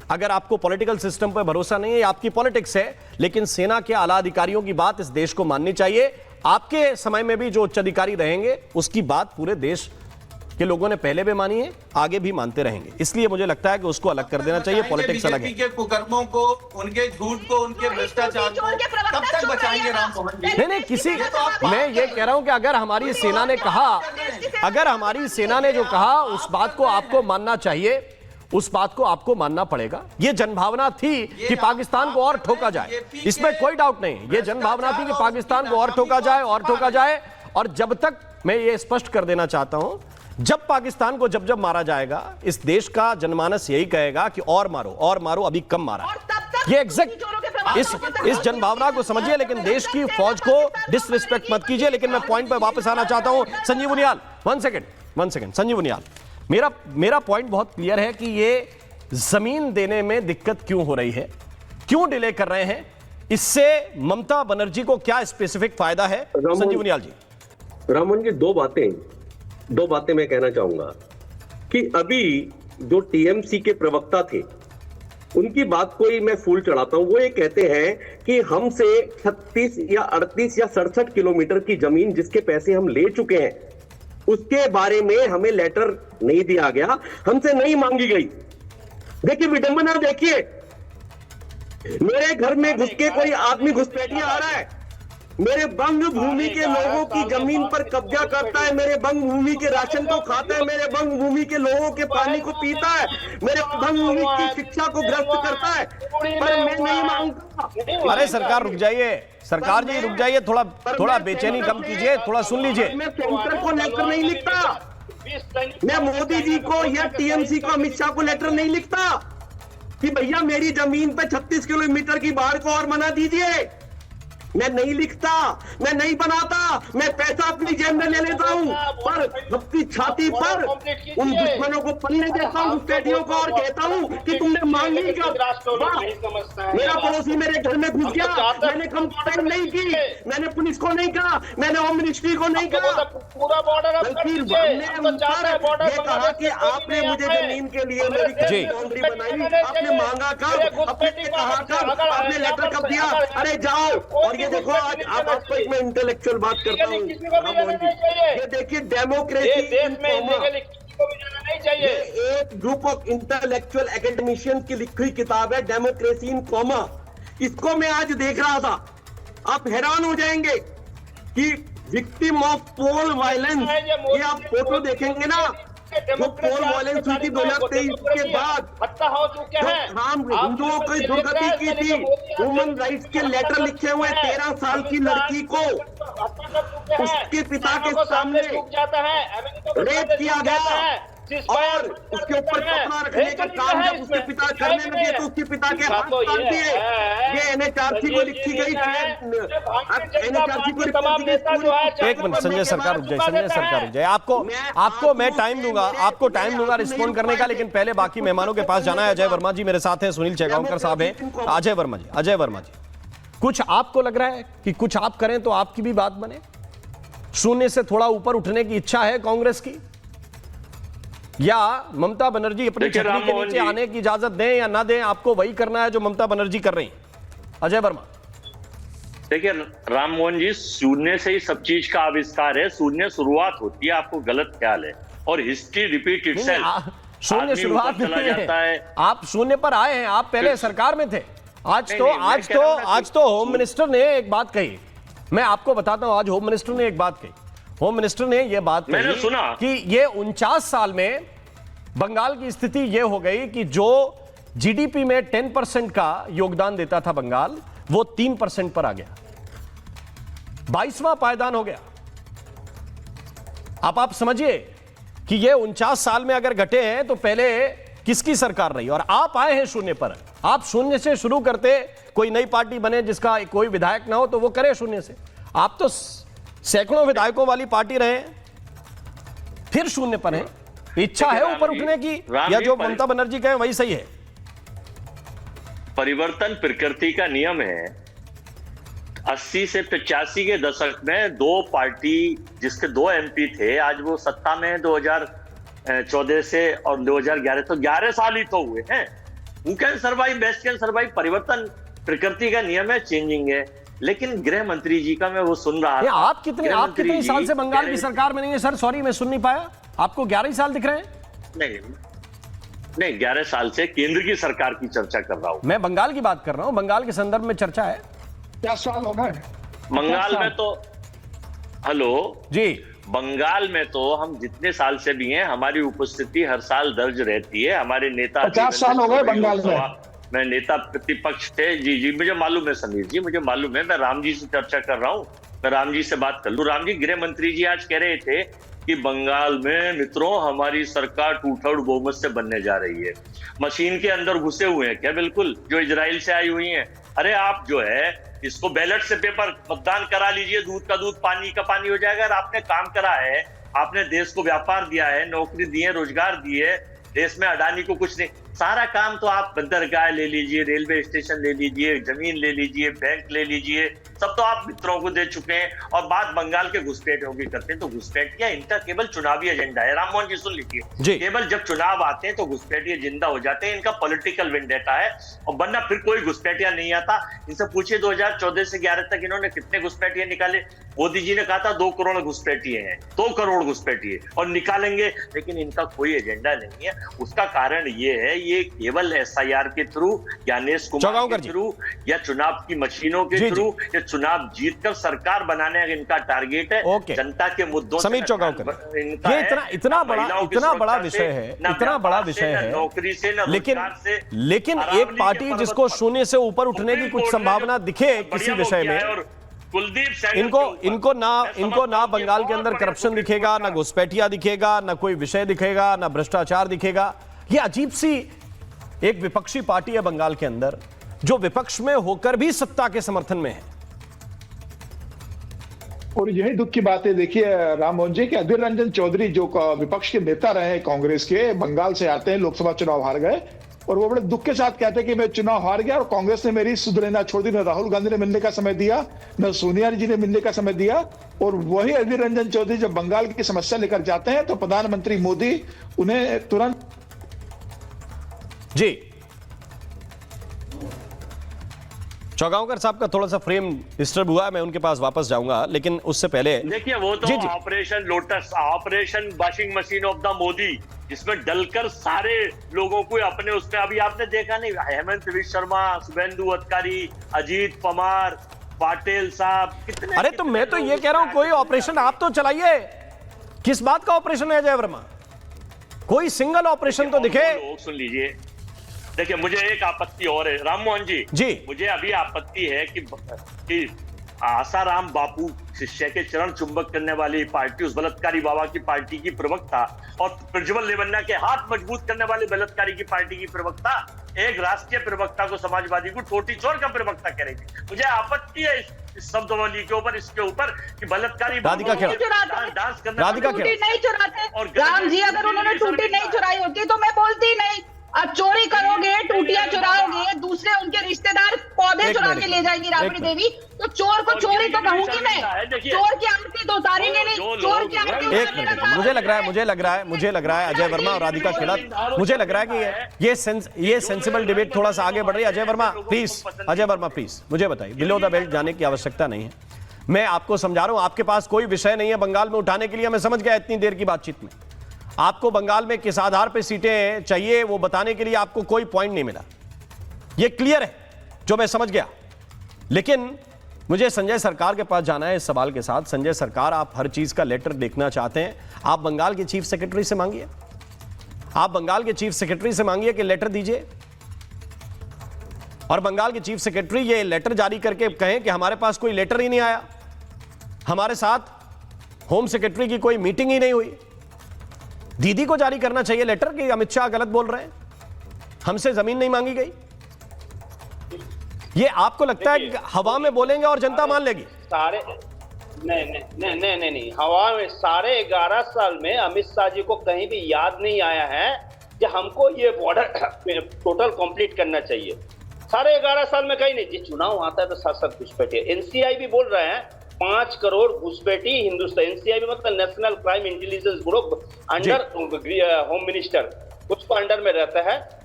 अगर आपको political system पर भरोसा नहीं है, आपकी पॉलिटिक्स है, लेकिन सेना के आला अधिकारियों की बात इस देश को माननी चाहिए। आपके समय में भी जो उच्च अधिकारी रहेंगे उसकी बात पूरे देश के लोगों ने पहले भी मानी है, आगे भी मानते रहेंगे। इसलिए मुझे लगता है कि उसको अलग कर देना चाहिए, पॉलिटिक्स अलग है। के कुकर्मों को, उनके झूठ को, उनके भ्रष्टाचार को कब तक बचाएंगे राम मोहन जी? नहीं किसी, मैं ये कह रहा हूं कि अगर हमारी सेना ने कहा, अगर हमारी सेना ने जो कहा उस बात को आपको मानना चाहिए, उस बात को आपको मानना पड़ेगा। ये जनभावना थी कि पाकिस्तान को और ठोका जाए, इसमें कोई डाउट नहीं। ये जनभावना थी कि पाकिस्तान को और ठोका जाए, और ठोका जाए। और जब तक, मैं ये स्पष्ट कर देना चाहता हूं, जब पाकिस्तान को जब मारा जाएगा, इस देश का जनमानस यही कहेगा कि और मारो, अभी कम मारा। ये एग्जैक्ट इस जनभावना को समझिए, लेकिन देश की फौज को डिसरिस्पेक्ट मत कीजिए। लेकिन मैं पॉइंट पर वापस आना चाहता हूं। संजीव उनियाल, वन सेकेंड संजीव उनियाल, मेरा पॉइंट बहुत क्लियर है कि ये जमीन देने में दिक्कत क्यों हो रही है, क्यों डिले कर रहे हैं, इससे ममता बनर्जी को क्या स्पेसिफिक फायदा है? संजीव उनियाल जी। रामन जी, दो बातें मैं कहना चाहूंगा कि अभी जो टीएमसी के प्रवक्ता थे, उनकी बात को ही मैं फूल चढ़ाता हूं। वो ये कहते हैं कि हमसे 36 या 38 या 67 किलोमीटर की जमीन जिसके पैसे हम ले चुके हैं, उसके बारे में हमें लेटर नहीं दिया गया, हमसे नहीं मांगी गई। देखिए विडंबना, देखिए मेरे घर में घुस के कोई आदमी घुसपैठिया आ रहा है, मेरे बंग भूमि के लोगों की जमीन पर कब्जा करता है, मेरे बंग भूमि के राशन को खाता है, मेरे बंग भूमि के लोगों के पानी को पीता है, मेरे बंग भूमि की शिक्षा को ग्रस्त करता है, पर मैं नहीं मांगता। अरे सरकार रुक जाइए, सरकार जी रुक जाइए, थोड़ा बेचैनी कम कीजिए, थोड़ा सुन लीजिए। मैं सेंटर को लेकर नहीं लिखता, मैं मोदी जी को या टीएमसी को, अमित शाह को लेटर नहीं लिखता कि भैया मेरी जमीन पे 36 किलोमीटर की बाढ़ को और मना दीजिए। मैं नहीं लिखता, मैं नहीं बनाता, मैं पैसा अपनी जेब में ले लेता हूं, पर अपनी छाती पर उन दुश्मनों को पलने देता हूं, घुसपैठियों को, और कहता हूं कि तुमने मांगी कब? मेरा पड़ोसी मेरे घर में घुस गया, मैंने कंप्लेंट नहीं की, मैंने पुलिस को नहीं कहा, मैंने होम मिनिस्ट्री को नहीं कहा, पूरा बॉर्डर ये कहा कि आपने मुझे जमीन के लिए मेरी बाउंड्री बनाई, आपने मांगा कब? आपने कहा कब? आपने लेटर कब दिया? अरे जाओ। और ये देखो, आज आपको एक मैं इंटेलेक्चुअल बात करता हूँ, ये देखिए डेमोक्रेसी इन कॉमा, ये एक ग्रुप ऑफ इंटेलेक्चुअल एकेडमिशियन की लिखी हुई किताब है, डेमोक्रेसी इन कॉमा। इसको मैं आज देख रहा था, आप हैरान हो जाएंगे कि विक्टिम ऑफ पोल वायलेंस, ये आप फोटो देखेंगे ना, जो पोल वायलेंस हुई थी 2023 के बाद, राम हिंदुओं की दुर्गति की थी, ह्यूमन राइट्स के लेटर लिखे हुए 13 साल की लड़की को उसके पिता के सामने रेप किया गया, और उसके ऊपर कपड़ा रखने का काम जब उसके पिता करने लगे तो उसके पिता के हाथ काट दिए। ये एनएचआरसी को लिखी गई, एनएचआरसी को रिपोर्ट दी गई। एक मिनट संजय सरकार रुक जाए, संजय सरकार रुक जाए। आपको मैं टाइम दूंगा, आपको टाइम दूंगा रिस्पॉन्ड करने का, लेकिन पहले बाकी मेहमानों के पास जाना है। अजय वर्मा जी मेरे साथ हैं, सुनील चेगांवकर साहब हैं, अजय वर्मा जी, कुछ आपको लग रहा है कि कुछ आप करें तो आपकी भी बात बने? शून्य से थोड़ा ऊपर उठने की इच्छा है कांग्रेस की, या ममता बनर्जी अपनी छतरी के नीचे आने की इजाजत दें या ना दें, आपको वही करना है जो ममता बनर्जी कर रही हैं? अजय वर्मा। देखिए राम मोहन जी, शून्य से ही सब चीज का आविष्कार है, शून्य शुरुआत होती है, आपको गलत ख्याल है, और हिस्ट्री रिपीट इटसेल्फ। शून्य शुरुआत चला जाता है, आप शून्य पर आए हैं, आप पहले सरकार में थे। आज तो होम मिनिस्टर ने एक बात कही, मैं आपको बताता हूं, आज होम मिनिस्टर ने एक बात कही, होम मिनिस्टर ने यह बात कही सुना कि ये 49 साल में बंगाल की स्थिति यह हो गई कि जो जीडीपी में 10% का योगदान देता था बंगाल, वो 3% पर आ गया, 22वां पायदान हो गया। आप समझिए कि ये 49 साल में अगर घटे हैं तो पहले किसकी सरकार रही, और आप आए हैं शून्य पर। आप शून्य से शुरू करते, कोई नई पार्टी बने जिसका कोई विधायक ना हो तो वो करे शून्य से। आप तो सैकड़ों विधायकों वाली पार्टी रहे, फिर शून्य पर है। इच्छा है ऊपर उठने की, या जो ममता बनर्जी कहे वही सही है? परिवर्तन प्रकृति का नियम है। 80 से 85 के दशक में दो पार्टी जिसके 2 एमपी थे, आज वो सत्ता में 2014 से और 2011, तो 11 साल ही तो हुए हैं। Who can survive, best can survive. परिवर्तन प्रकृति का नियम है, चेंजिंग है। लेकिन गृह मंत्री जी का मैं वो सुन रहा था। आप कितने साल से बंगाल की सरकार में नहीं है सर? सॉरी, मैं सुन नहीं पाया। आपको 11 साल दिख रहे हैं? नहीं, 11 साल से केंद्र की सरकार की चर्चा कर रहा हूं। मैं बंगाल की बात कर रहा हूं, बंगाल के संदर्भ में चर्चा है। 50 साल हो गए बंगाल में तो, हेलो जी, बंगाल में तो हम जितने साल से भी हैं, हमारी उपस्थिति हर साल दर्ज रहती है। हमारे नेता 50 साल हो गए बंगाल में। मैं नेता प्रतिपक्ष थे। जी, मुझे मालूम है समीर जी, मुझे मालूम है। मैं राम जी से चर्चा कर रहा हूं, मैं राम जी से बात कर लूं। राम जी, गृह मंत्री जी आज कह रहे थे कि बंगाल में मित्रों हमारी सरकार 2/3 बहुमत से बनने जा रही है। मशीन के अंदर घुसे हुए हैं क्या? बिल्कुल, जो इजराइल से आई हुई हैं। अरे आप जो है इसको बैलेट से पेपर मतदान करा लीजिए, दूध का दूध पानी का पानी हो जाएगा। आपने काम करा है, आपने देश को व्यापार दिया है, नौकरी दी है, रोजगार दिए, देश में अडानी को कुछ नहीं। सारा काम तो आप बंदरगाह ले लीजिए, रेलवे स्टेशन ले लीजिए, जमीन ले लीजिए, बैंक ले लीजिए, सब तो आप मित्रों को दे चुके हैं। और बात बंगाल के घुसपैठियों की करते हैं, तो घुसपैठियां इनका केवल चुनावी एजेंडा है। राम मोहन जी सुन लीजिए, केवल जब चुनाव आते हैं तो घुसपैठिया जिंदा हो जाते हैं। इनका पॉलिटिकल वेंडेटा है, और वरना फिर कोई घुसपैठिया नहीं आता। इनसे पूछिए 2014 से 11 तक इन्होंने कितने घुसपैठिए निकाले। मोदी जी ने कहा था 2 करोड़ घुसपैठिए हैं, 2 करोड़ घुसपैठिए और निकालेंगे, लेकिन इनका कोई एजेंडा नहीं है। उसका कारण ये है, ये केवल SIR के थ्रू, ज्ञानेश कुमार के थ्रू, या चुनाव की मशीनों के थ्रू, या चुनाव जीतकर सरकार बनाने का इनका टारगेट है। जनता के मुद्दों समीर चौगांवकर, ये इतना बड़ा विषय है, इतना बड़ा विषय है, नौकरी से, लेकिन एक पार्टी जिसको शून्य से ऊपर उठने की कुछ संभावना दिखे किसी विषय में, इनको ना बंगाल के अंदर करप्शन दिखेगा, ना घुसपैठिया दिखेगा, ना कोई विषय दिखेगा, ना भ्रष्टाचार दिखेगा। ये अजीब सी एक विपक्षी पार्टी है बंगाल के अंदर, जो विपक्ष में होकर भी सत्ता के समर्थन में है। और यही दुख की बात है। देखिए राम मोहन जी, कि अधीर रंजन चौधरी जो विपक्ष के नेता रहे हैं कांग्रेस के, बंगाल से आते हैं, लोकसभा चुनाव हार गए, और वो बड़े दुख के साथ कहते हैं कि मैं चुनाव हार गया और कांग्रेस ने मेरी सुध लेना छोड़ दी। न राहुल गांधी ने मिलने का समय दिया, न सोनिया जी ने मिलने का समय दिया। और वही अधीर रंजन चौधरी जब बंगाल की समस्या लेकर जाते हैं तो प्रधानमंत्री मोदी उन्हें तुरंत। जी, चौगांवकर साहब का थोड़ा सा फ्रेम डिस्टर्ब हुआ है, मैं उनके पास वापस जाऊंगा, लेकिन उससे पहले देखिए, वो तो operation lotus, operation washing machine of the Modi, जिसमें डलकर सारे लोगों को अपने उसमें, अभी आपने देखा नहीं, हेमंत विश्व शर्मा, शुभेंदु अधिकारी, अजीत पवार, पाटिल साहब, कितने। अरे तो मैं तो ये कह रहा हूं, कोई ऑपरेशन आप तो चलाइए। किस बात का ऑपरेशन है अजय वर्मा? कोई सिंगल ऑपरेशन तो दिखे। सुन लीजिए, देखिए मुझे एक आपत्ति और है राम मोहन जी, मुझे अभी आपत्ति है कि आसाराम बापू शिष्य के चरण चुंबक करने वाली पार्टी, उस बलात्कारी बाबा की पार्टी की प्रवक्ता, और प्रज्वल रेवन्ना के हाथ मजबूत करने वाली बलात्कारी की पार्टी की प्रवक्ता, एक राष्ट्रीय प्रवक्ता को, समाजवादी को टोटी चोर का प्रवक्ता कह रही थी। मुझे आपत्ति है इस शब्दवली के ऊपर, इसके ऊपर कि बलात्कारी राधिका खेड़ा डांस करने नहीं चुराते। और राम जी, अगर उन्होंने टूटी नहीं चुराई होती तो मैं बोलती नहीं। अब चोरी करोगे, टूटियां चुराओगे, दूसरे उनके रिश्तेदार पौधे चुरा के ले जाएंगी राबड़ी देवी, तो चोर को चोरी तो कहूंगी मैं। चोर की आरती तो उतारेंगे नहीं, चोर की आरती। एक मिनट, मुझे लग रहा है अजय वर्मा और राधिका खेड़ा, मुझे लग रहा है कि ये सेंसिबल डिबेट थोड़ा सा आगे बढ़ रही है। अजय वर्मा प्लीज मुझे बताइए, बिलो द बेल्ट जाने की आवश्यकता नहीं है। मैं आपको समझा रहा हूं, आपके पास कोई विषय नहीं है बंगाल में उठाने के लिए। मैं समझ गया इतनी देर की बातचीत में, आपको बंगाल में किस आधार पर सीटें चाहिए वो बताने के लिए आपको कोई पॉइंट नहीं मिला। ये क्लियर है, जो मैं समझ गया। लेकिन मुझे संजय सरकार के पास जाना है इस सवाल के साथ। संजय सरकार, आप हर चीज का लेटर देखना चाहते हैं, आप बंगाल के चीफ सेक्रेटरी से मांगिए, आप बंगाल के चीफ सेक्रेटरी से मांगिए कि लेटर दीजिए, और बंगाल के चीफ सेक्रेटरी ये लेटर जारी करके कहें कि हमारे पास कोई लेटर ही नहीं आया, हमारे साथ होम सेक्रेटरी की कोई मीटिंग ही नहीं हुई। दीदी को जारी करना चाहिए लेटर कि अमित शाह गलत बोल रहे हैं, हमसे जमीन नहीं मांगी गई। ये आपको लगता है कि हवा में बोलेंगे और जनता मान लेगी? सारे नहीं, हवा में सारे 11 साल में अमित शाह जी को कहीं भी याद नहीं आया है कि हमको ये बॉर्डर टोटल कंप्लीट करना चाहिए। सारे 11 साल में कहीं नहीं। जी चुनाव आता है तो साथ घुसपैठिए। एनसीआई भी बोल रहे हैं 5 करोड़ घुसपैठी हिंदुस्तान, एनसीआई मतलब national crime intelligence bureau, under home minister, उसको अंडर में रहता है।